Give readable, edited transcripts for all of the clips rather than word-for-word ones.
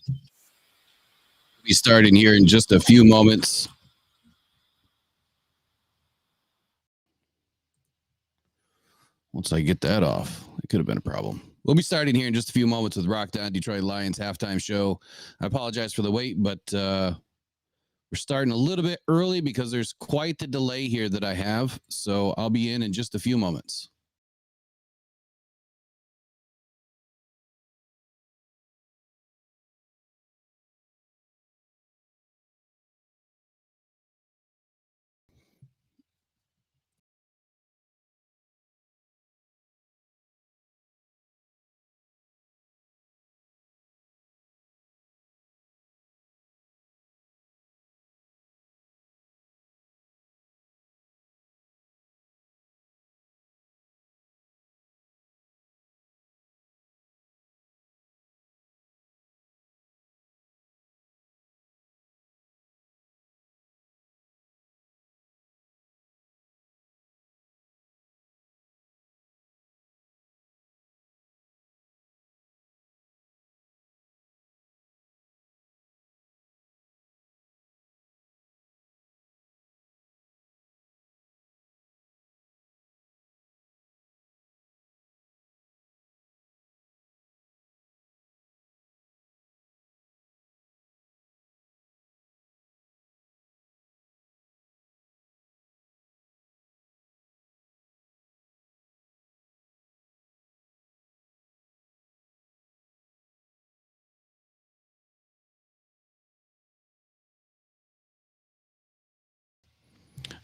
We'll be starting here in just a few moments. Once I get that off, it could have been a problem. We'll be starting here in just a few moments with Rock Down Detroit Lions halftime show. I apologize for the wait, but we're starting a little bit early because there's quite the delay here that I have. So I'll be in just a few moments.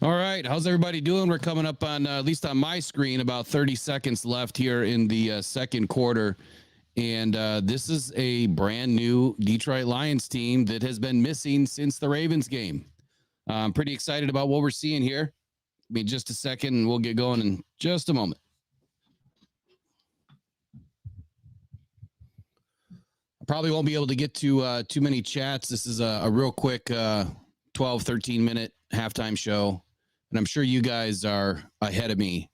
All right. How's everybody doing? We're coming up on, at least on my screen, about 30 seconds left here in the second quarter. And this is a brand new Detroit Lions team that has been missing since the Ravens game. I'm pretty excited about what we're seeing here. I mean, just a second, and we'll get going in just a moment. I probably won't be able to get to too many chats. This is a real quick 12, 13-minute halftime show. And I'm sure you guys are ahead of me.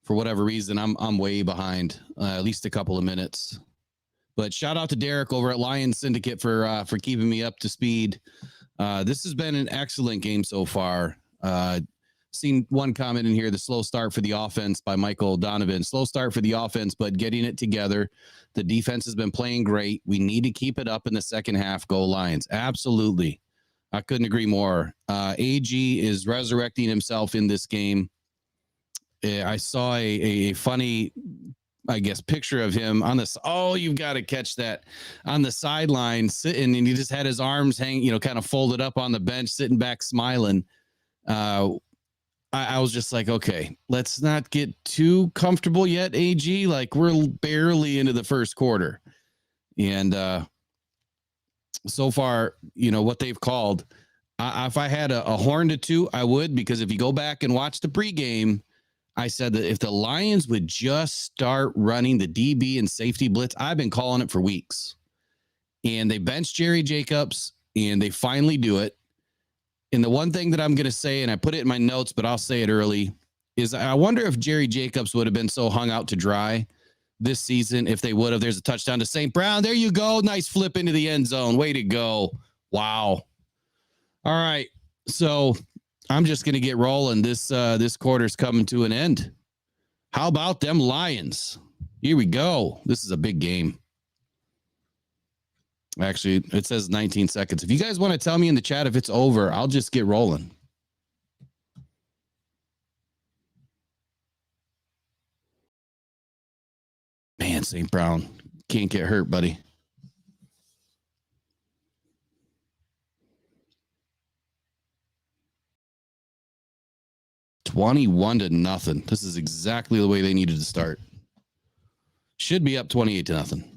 For whatever reason, I'm way behind, at least a couple of minutes. But shout out to Derek over at Lions Syndicate for keeping me up to speed. This has been an excellent game so far. Seen one comment in here, the slow start for the offense by Michael Donovan. Slow start for the offense, but getting it together. The defense has been playing great. We need to keep it up in the second half. Go Lions. Absolutely. I couldn't agree more. AG is resurrecting himself in this game. I saw a funny, I guess, picture of him on this. Oh, you've got to catch that on the sideline sitting, and he just had his arms hanging, kind of folded up on the bench, sitting back, smiling. I was just like, okay, let's not get too comfortable yet, AG. Like, we're barely into the first quarter. And so far, what they've called, if I had a horn to toot, I would, because if you go back and watch the pregame, I said that if the Lions would just start running the DB and safety blitz, I've been calling it for weeks. And they benched Jerry Jacobs, and they finally do it. And the one thing that I'm going to say, and I put it in my notes, but I'll say it early, is I wonder if Jerry Jacobs would have been so hung out to dry this season if they would have. There's a touchdown to St. Brown. There you go. Nice flip into the end zone. Way to go. Wow. All right. So I'm just going to get rolling. This quarter's coming to an end. How about them Lions? Here we go. This is a big game. Actually, it says 19 seconds. If you guys want to tell me in the chat if it's over, I'll just get rolling. Man, St. Brown can't get hurt, buddy. $21-0. This is exactly the way they needed to start. Should be up 28-0.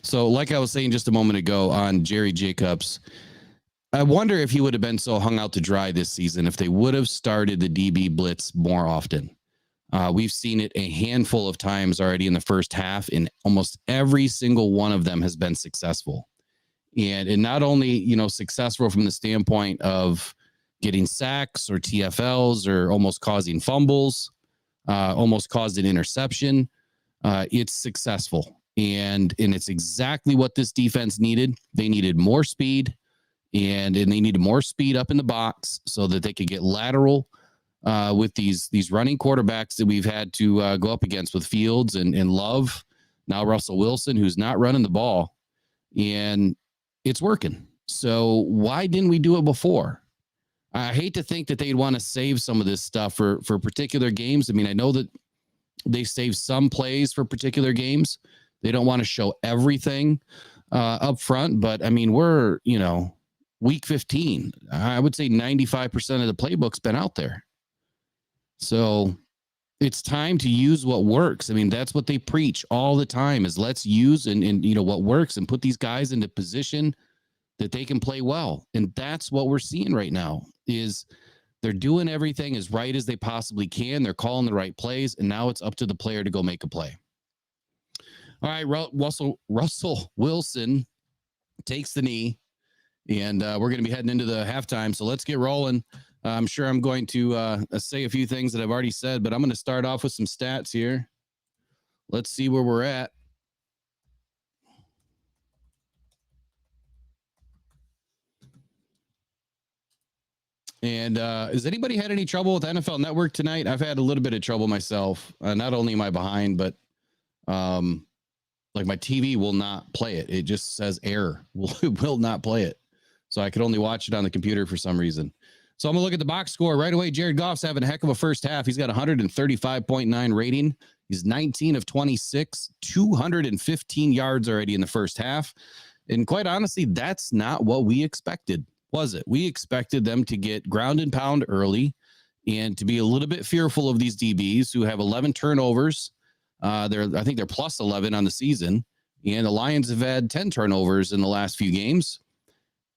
So, like I was saying just a moment ago on Jerry Jacobs, I wonder if he would have been so hung out to dry this season if they would have started the DB blitz more often. We've seen it a handful of times already in the first half, and almost every single one of them has been successful. And not only, successful from the standpoint of getting sacks or TFLs or almost causing fumbles, almost caused an interception, it's successful. And it's exactly what this defense needed. They needed more speed, and they needed more speed up in the box so that they could get lateral with these running quarterbacks that we've had to go up against with Fields and Love. Now Russell Wilson, who's not running the ball, and it's working. So why didn't we do it before? I hate to think that they'd want to save some of this stuff for particular games. I mean, I know that they save some plays for particular games. They don't want to show everything up front, but I mean, we're, week 15. I would say 95% of the playbook's been out there. So it's time to use what works. I mean, that's what they preach all the time is let's use and what works and put these guys into position that they can play well. And that's what we're seeing right now is they're doing everything as right as they possibly can. They're calling the right plays, and now it's up to the player to go make a play. All right, Russell Wilson takes the knee, and we're going to be heading into the halftime. So let's get rolling. I'm sure I'm going to say a few things that I've already said, but I'm going to start off with some stats here. Let's see where we're at. And has anybody had any trouble with NFL Network tonight? I've had a little bit of trouble myself. Not only am I behind, but like my TV will not play it. It just says error. It will not play it. So I could only watch it on the computer for some reason. So I'm going to look at the box score right away. Jared Goff's having a heck of a first half. He's got 135.9 rating. He's 19 of 26, 215 yards already in the first half. And quite honestly, that's not what we expected, was it? We expected them to get ground and pound early and to be a little bit fearful of these DBs who have 11 turnovers. I think they're plus 11 on the season. And the Lions have had 10 turnovers in the last few games.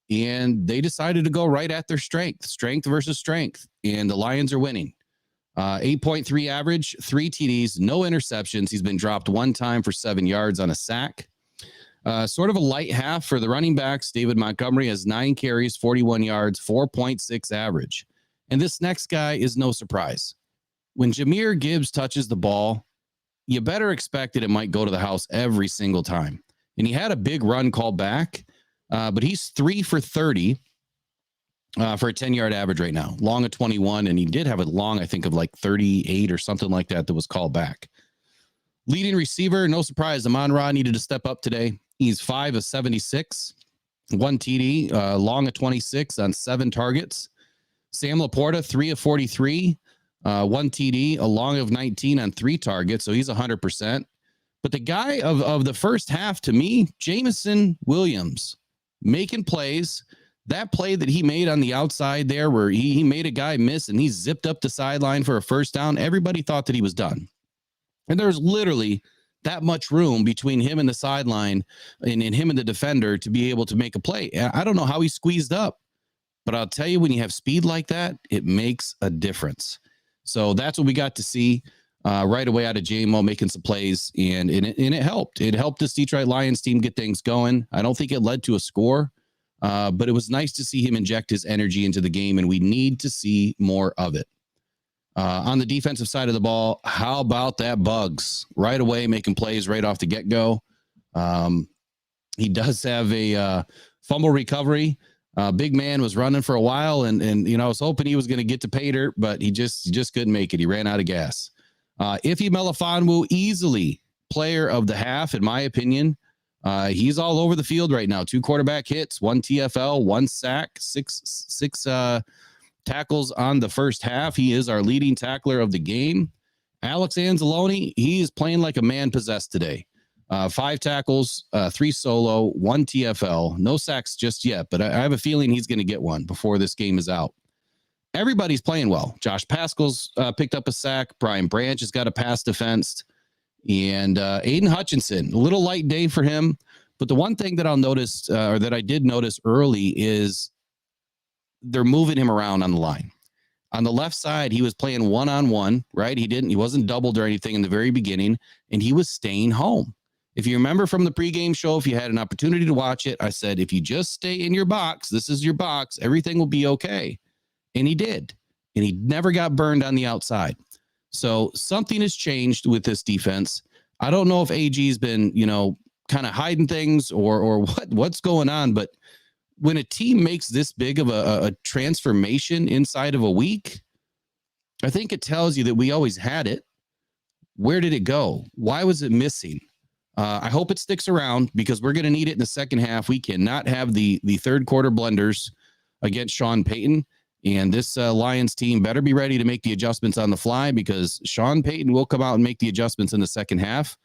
And they decided to go right at their strength versus strength. And the Lions are winning. 8.3 average, 3 TDs, no interceptions. He's been dropped one time for 7 yards on a sack. Sort of a light half for the running backs. David Montgomery has 9 carries, 41 yards, 4.6 average. And this next guy is no surprise. When Jahmyr Gibbs touches the ball, you better expect that it might go to the house every single time. And he had a big run called back. But he's 3 for 30 for a 10-yard average right now. Long of 21, and he did have a long, I think, of like 38 or something like that was called back. Leading receiver, no surprise, Amon-Ra needed to step up today. He's 5 of 76, 1 TD, long of 26 on 7 targets. Sam Laporta, 3 of 43, 1 TD, a long of 19 on 3 targets, so he's 100%. But the guy of the first half, to me, Jameson Williams, making plays. That play that he made on the outside there where he made a guy miss and he zipped up the sideline for a first down, everybody thought that he was done. And there's literally that much room between him and the sideline and him and the defender to be able to make a play. I don't know how he squeezed up, but I'll tell you, when you have speed like that, it makes a difference. So that's what we got to see right away out of JMO, making some plays, and it helped. It helped this Detroit Lions team get things going. I don't think it led to a score, but it was nice to see him inject his energy into the game, and we need to see more of it. On the defensive side of the ball, how about that Buggs? Right away, making plays right off the get-go. He does have a fumble recovery. Big man was running for a while, and I was hoping he was going to get to pay dirt, but he just couldn't make it. He ran out of gas. Ife Melifonwu, easily player of the half, in my opinion. He's all over the field right now. 2 quarterback hits, 1 TFL, 1 sack, six tackles on the first half. He is our leading tackler of the game. Alex Anzalone, he is playing like a man possessed today. 5 tackles, 3 solo, 1 TFL. No sacks just yet, but I have a feeling he's going to get one before this game is out. Everybody's playing well. Josh Pascal's picked up a sack. Brian Branch has got a pass defensed. And Aiden Hutchinson, a little light day for him. But the one thing that I'll notice, or that I did notice early, is they're moving him around on the line. On the left side, he was playing one-on-one, right? He wasn't doubled or anything in the very beginning, and he was staying home. If you remember from the pregame show, if you had an opportunity to watch it, I said, if you just stay in your box, this is your box, everything will be okay. And he did. And he never got burned on the outside. So something has changed with this defense. I don't know if AG's been, kind of hiding things or what's going on, but when a team makes this big of a transformation inside of a week, I think it tells you that we always had it. Where did it go? Why was it missing? I hope it sticks around because we're going to need it in the second half. We cannot have the third quarter blunders against Sean Payton. And this Lions team better be ready to make the adjustments on the fly because Sean Payton will come out and make the adjustments in the second half.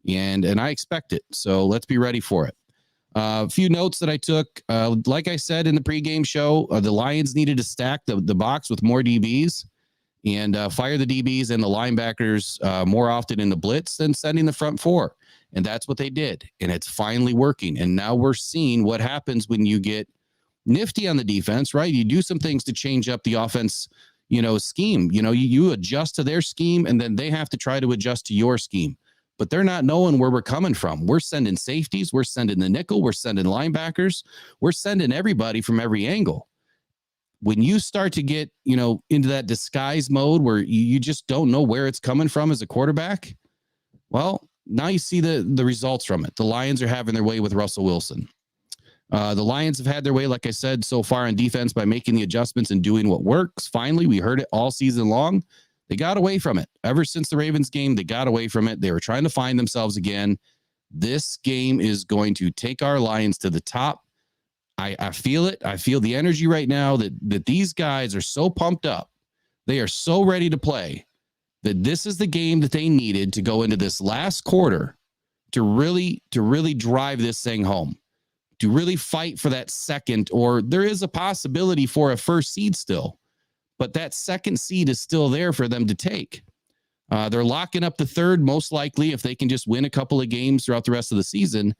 And I expect it. So let's be ready for it. A few notes that I took. Like I said in the pregame show, the Lions needed to stack the box with more DBs and fire the DBs and the linebackers more often in the blitz than sending the front four. And that's what they did. And it's finally working. And now we're seeing what happens when you get nifty on the defense, right? You do some things to change up the offense, scheme. You adjust to their scheme and then they have to try to adjust to your scheme. But they're not knowing where we're coming from. We're sending safeties. We're sending the nickel. We're sending linebackers. We're sending everybody from every angle. When you start to get, into that disguise mode where you just don't know where it's coming from as a quarterback, well, now you see the results from it. The Lions are having their way with Russell Wilson. The Lions have had their way, like I said, so far on defense by making the adjustments and doing what works. Finally, we heard it all season long. They got away from it. Ever since the Ravens game, they got away from it. They were trying to find themselves again. This game is going to take our Lions to the top. I feel it. I feel the energy right now that these guys are so pumped up. They are so ready to play that this is the game that they needed to go into this last quarter to really drive this thing home, to really fight for that second, or there is a possibility for a first seed still, but that second seed is still there for them to take. They're locking up the third, most likely, if they can just win a couple of games throughout the rest of the season,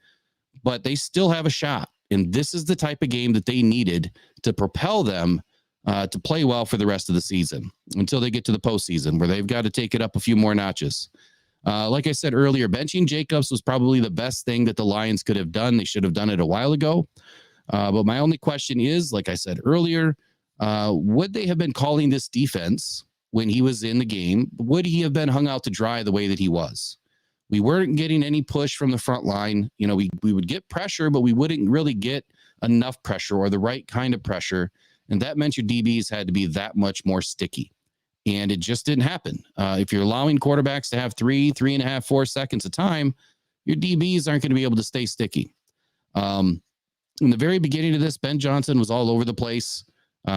but they still have a shot. And this is the type of game that they needed to propel them to play well for the rest of the season until they get to the postseason where they've got to take it up a few more notches. Like I said earlier, benching Jacobs was probably the best thing that the Lions could have done. They should have done it a while ago. But my only question is, like I said earlier, would they have been calling this defense when he was in the game? Would he have been hung out to dry the way that he was? We weren't getting any push from the front line. We would get pressure, but we wouldn't really get enough pressure or the right kind of pressure. And that meant your DBs had to be that much more sticky. And it just didn't happen. If you're allowing quarterbacks to have 3.5, 4 seconds of time, your DBs aren't going to be able to stay sticky. In the very beginning of this, Ben Johnson was all over the place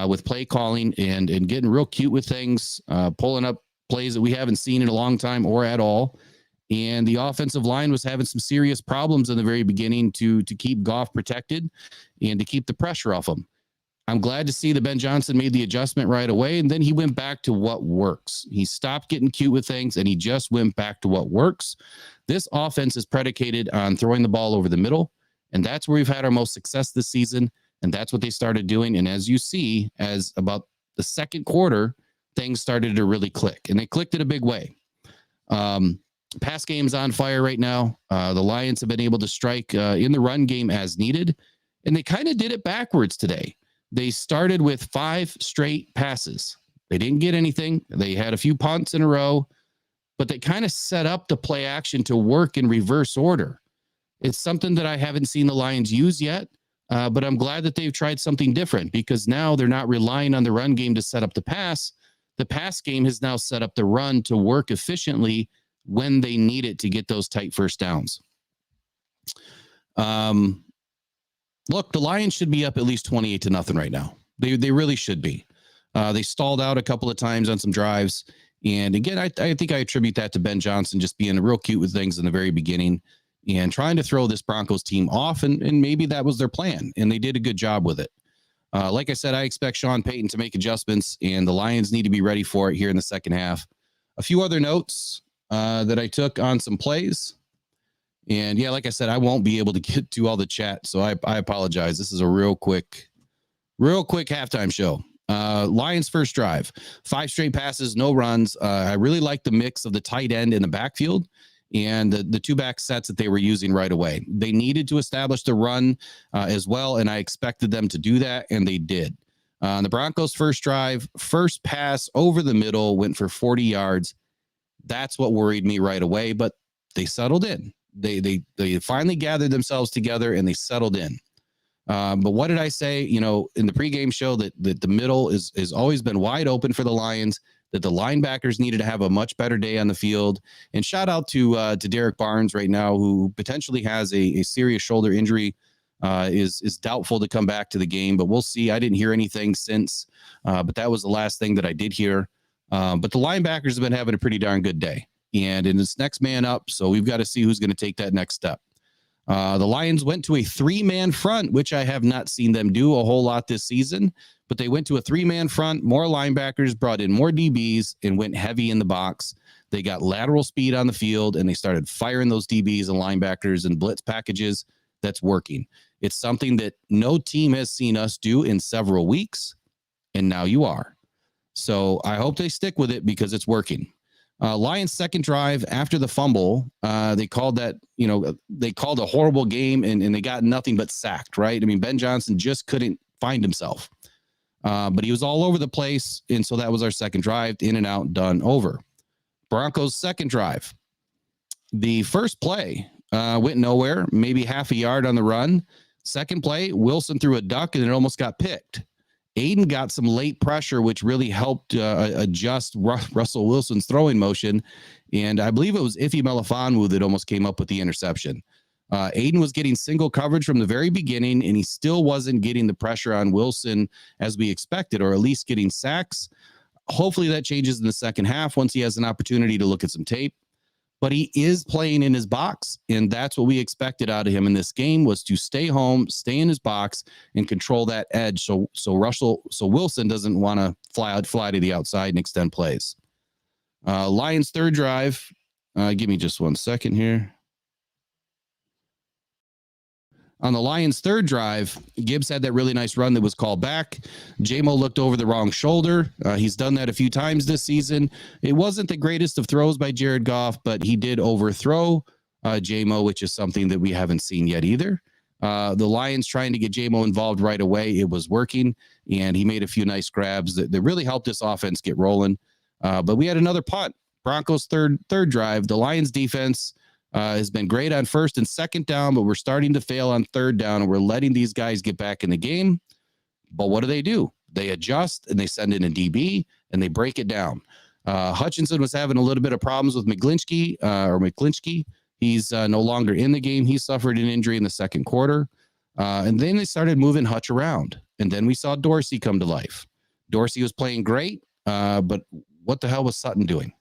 with play calling and getting real cute with things, pulling up plays that we haven't seen in a long time or at all. And the offensive line was having some serious problems in the very beginning to keep Goff protected and to keep the pressure off him. I'm glad to see that Ben Johnson made the adjustment right away, and then he went back to what works. He stopped getting cute with things, and he just went back to what works. This offense is predicated on throwing the ball over the middle, and that's where we've had our most success this season, and that's what they started doing. And as you see, as about the second quarter, things started to really click, and they clicked in a big way. Pass game's on fire right now. The Lions have been able to strike in the run game as needed, and they kind of did it backwards today. They started with 5 straight passes. They didn't get anything. They had a few punts in a row, but they kind of set up the play action to work in reverse order. It's something that I haven't seen the Lions use yet, but I'm glad that they've tried something different because now they're not relying on the run game to set up the pass. The pass game has now set up the run to work efficiently when they need it to get those tight first downs. Look, the Lions should be up at least 28-0 right now. They really should be. They stalled out a couple of times on some drives. And again, I think I attribute that to Ben Johnson just being real cute with things in the very beginning and trying to throw this Broncos team off. And maybe that was their plan. And they did a good job with it. Like I said, I expect Sean Payton to make adjustments, and the Lions need to be ready for it here in the second half. A few other notes that I took on some plays. And yeah, like I said, I won't be able to get to all the chat, so I apologize. This is a real quick halftime show. Lions first drive, 5 straight passes, no runs. I really like the mix of the tight end in the backfield and the 2-back sets that they were using right away. They needed to establish the run as well, and I expected them to do that, and they did. The Broncos first drive, first pass over the middle, went for 40 yards. That's what worried me right away, but they settled in. They finally gathered themselves together and they settled in. But what did I say? You know, in the pregame show that the middle is always been wide open for the Lions. That the linebackers needed to have a much better day on the field. And shout out to Derek Barnes right now, who potentially has a serious shoulder injury. Is doubtful to come back to the game, but we'll see. I didn't hear anything since, but that was the last thing that I did hear. But the linebackers have been having a pretty darn good day, and it's next man up. So we've got to see who's going to take that next step. The Lions went to a 3-man front, which I have not seen them do a whole lot this season, but they went to a 3-man front, more linebackers, brought in more DBs, and went heavy in the box. They got lateral speed on the field, and they started firing those DBs and linebackers and blitz packages. That's working. It's something that no team has seen us do in several weeks, and now you are. So I hope they stick with it because it's working. Lions' second drive after the fumble, they called that, they called a horrible game and they got nothing but sacked, right? I mean, Ben Johnson just couldn't find himself, but he was all over the place. And so that was our second drive, in and out, done, over. Broncos' second drive. The first play went nowhere, maybe half a yard on the run. Second play, Wilson threw a duck and it almost got picked. Aiden got some late pressure, which really helped adjust Russell Wilson's throwing motion. And I believe it was Ife Melifonwu that almost came up with the interception. Aiden was getting single coverage from the very beginning, and he still wasn't getting the pressure on Wilson as we expected, or at least getting sacks. Hopefully that changes in the second half once he has an opportunity to look at some tape. But he is playing in his box, and that's what we expected out of him in this game, was to stay home, stay in his box, and control that edge so Wilson doesn't want to fly to the outside and extend plays. Lions' third drive. Give me just 1 second here. On the Lions' third drive, Gibbs had that really nice run that was called back. J-Mo looked over the wrong shoulder. He's done that a few times this season. It wasn't the greatest of throws by Jared Goff, but he did overthrow J-Mo, which is something that we haven't seen yet either. The Lions trying to get J-Mo involved right away. It was working, and he made a few nice grabs that really helped this offense get rolling. But we had another punt. Broncos' third drive. The Lions defense has been great on first and second down, but we're starting to fail on third down, and we're letting these guys get back in the game. But what do? They adjust, and they send in a DB, and they break it down. Hutchinson was having a little bit of problems with McGlinchey. He's no longer in the game. He suffered an injury in the second quarter. And then they started moving Hutch around. And then we saw Dorsey come to life. Dorsey was playing great, but what the hell was Sutton doing?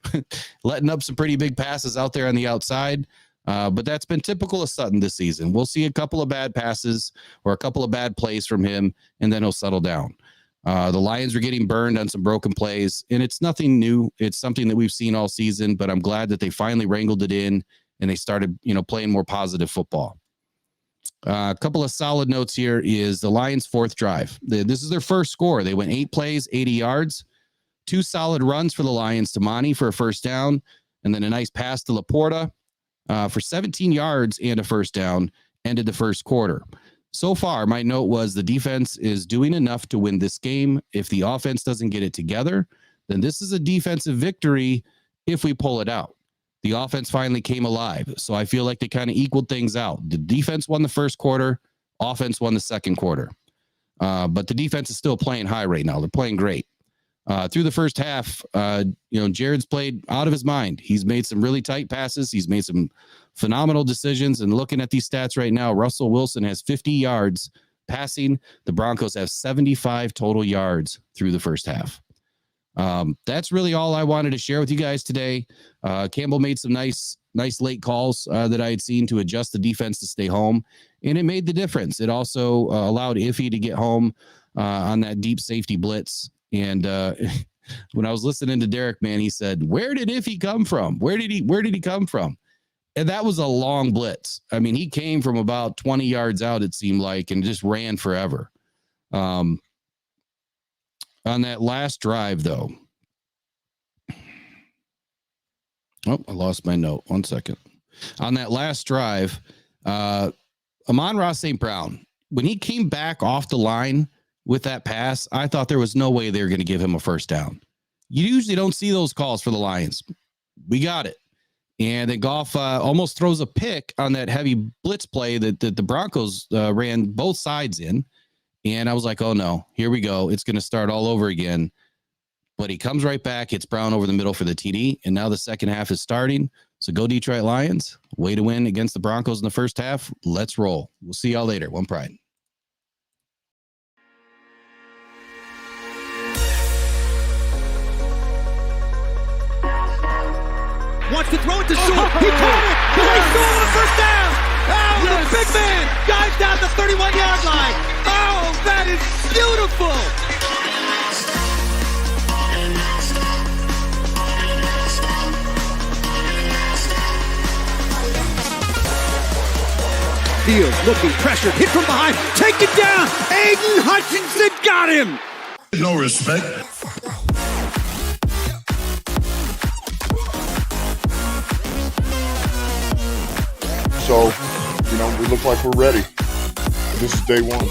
Letting up some pretty big passes out there on the outside. But that's been typical of Sutton this season. We'll see a couple of bad passes or a couple of bad plays from him, and then he'll settle down. The Lions are getting burned on some broken plays, and it's nothing new. It's something that we've seen all season, but I'm glad that they finally wrangled it in and they started, playing more positive football. A couple of solid notes here is the Lions' fourth drive. This is their first score. They went 8 plays, 80 yards. 2 solid runs for the Lions to Monty for a first down, and then a nice pass to Laporta for 17 yards and a first down, ended the first quarter. So far, my note was the defense is doing enough to win this game. If the offense doesn't get it together, then this is a defensive victory if we pull it out. The offense finally came alive, so I feel like they kind of equaled things out. The defense won the first quarter, offense won the second quarter. But the defense is still playing high right now. They're playing great. Through the first half, Jared's played out of his mind. He's made some really tight passes. He's made some phenomenal decisions. And looking at these stats right now, Russell Wilson has 50 yards passing. The Broncos have 75 total yards through the first half. That's really all I wanted to share with you guys today. Campbell made some nice late calls that I had seen to adjust the defense to stay home, and it made the difference. It also allowed Ife to get home on that deep safety blitz. And when I was listening to Derek, man, he said, "Where did Ife come from? Where did he come from?" And that was a long blitz. I mean, he came from about 20 yards out, it seemed like, and just ran forever. On that last drive, though. Oh, I lost my note. 1 second. On that last drive, Amon-Ra St. Brown, when he came back off the line with that pass, I thought there was no way they were going to give him a first down. You usually don't see those calls for the Lions. We got it. And then Goff almost throws a pick on that heavy blitz play that the Broncos ran both sides in. And I was like, oh no, here we go. It's going to start all over again. But he comes right back, hits Brown over the middle for the TD. And now the second half is starting. So go Detroit Lions. Way to win against the Broncos in the first half. Let's roll. We'll see y'all later. One Pride. Wants to throw it to Sewell. He caught it. He Sewell on the first down. Oh, yes. The big man dives down the 31-yard line. Oh, that is beautiful. Fields looking, pressured, hit from behind, take it down. Aiden Hutchinson got him. No respect. So, we look like we're ready. This is day one.